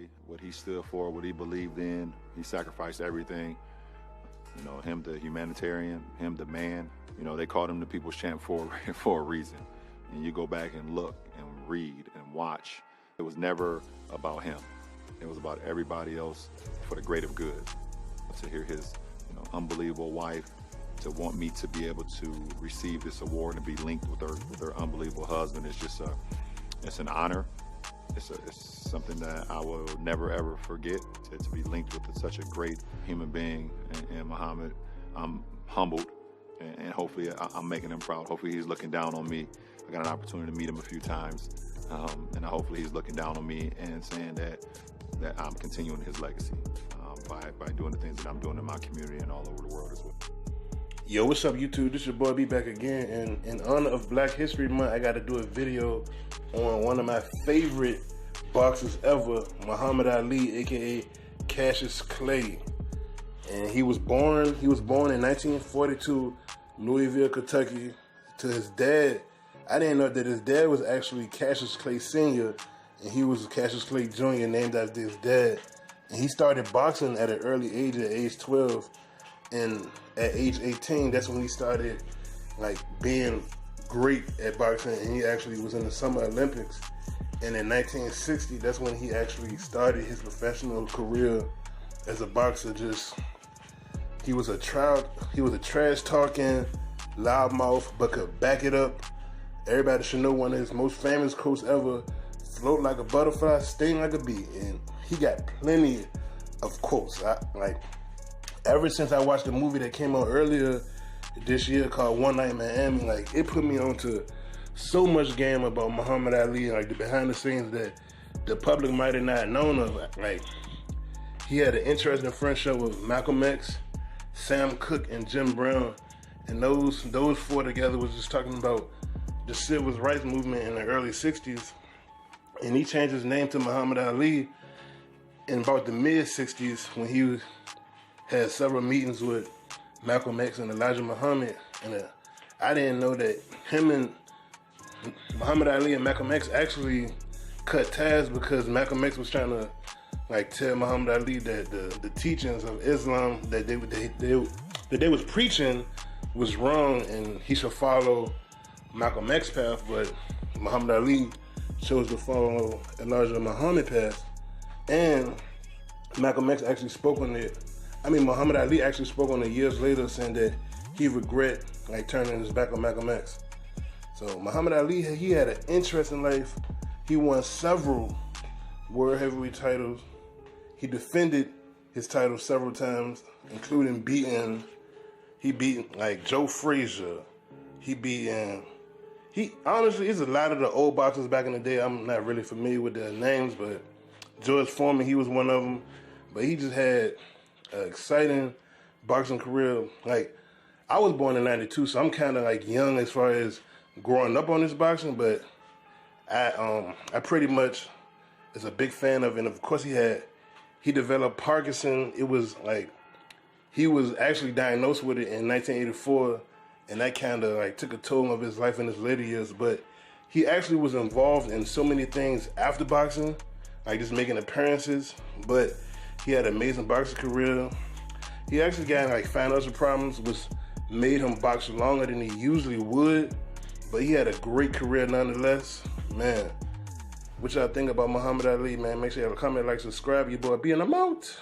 Ali, what he stood for, what he believed in. He sacrificed everything. You know, him the humanitarian, him the man. You know, they called him the People's Champ for a reason. And you go back and look and read and watch. It was never about him. It was about everybody else for the greater good. To hear his, unbelievable wife, to want me to be able to receive this award and be linked with her unbelievable husband, it's just it's an honor. It's something that I will never ever forget. To be linked with such a great human being and Muhammad. I'm humbled, and hopefully I'm making him proud. Hopefully he's looking down on me. I got an opportunity to meet him a few times, and hopefully he's looking down on me and saying that I'm continuing his legacy by doing the things that I'm doing in my community and all over the world as well. Yo, what's up, YouTube? This your boy B back again, and in honor of Black History Month, I got to do a video on one of my favorite boxers ever, Muhammad Ali, aka Cassius Clay. And he was born in 1942, Louisville, Kentucky. To his dad, I didn't know that his dad was actually Cassius Clay Sr., and he was Cassius Clay Jr., named after his dad. And he started boxing at an early age, at age 12. And at age 18, that's when he started being great at boxing, and he actually was in the Summer Olympics. And in 1960, that's when he actually started his professional career as a boxer. He was a trash talking, loudmouth, but could back it up. Everybody should know one of his most famous quotes ever: "Float like a butterfly, sting like a bee." And he got plenty of quotes. Ever since I watched the movie that came out earlier this year called One Night in Miami, it put me onto so much game about Muhammad Ali, the behind the scenes that the public might have not known of. He had an interesting friendship with Malcolm X, Sam Cooke, and Jim Brown, and those four together was just talking about the civil rights movement in the early 60s. And he changed his name to Muhammad Ali in about the mid-60s when he had several meetings with Malcolm X and Elijah Muhammad. And I didn't know that him and Muhammad Ali and Malcolm X actually cut ties because Malcolm X was trying to tell Muhammad Ali that the teachings of Islam that they was preaching was wrong and he should follow Malcolm X's path, but Muhammad Ali chose to follow Elijah Muhammad's path. And Malcolm X actually spoke on it. Muhammad Ali actually spoke on it years later, saying that he regret turning his back on Malcolm X. So Muhammad Ali, he had an interesting life. He won several world heavyweight titles. He defended his title several times, including beating Joe Frazier. Honestly, it's a lot of the old boxers back in the day. I'm not really familiar with their names, but George Foreman, he was one of them. But he just had an exciting boxing career. I was born in 92, so I'm kind of young as far as growing up on this boxing, but I pretty much is a big fan of it. And of course he developed Parkinson. It was he was actually diagnosed with it in 1984, and that kind of took a toll of his life in his later years. But he actually was involved in so many things after boxing, just making appearances. But he had an amazing boxing career. He actually got financial problems, which made him box longer than he usually would. But he had a great career nonetheless. Man, what y'all think about Muhammad Ali, man? Make sure you have a comment, subscribe. Your boy B, and I'm out.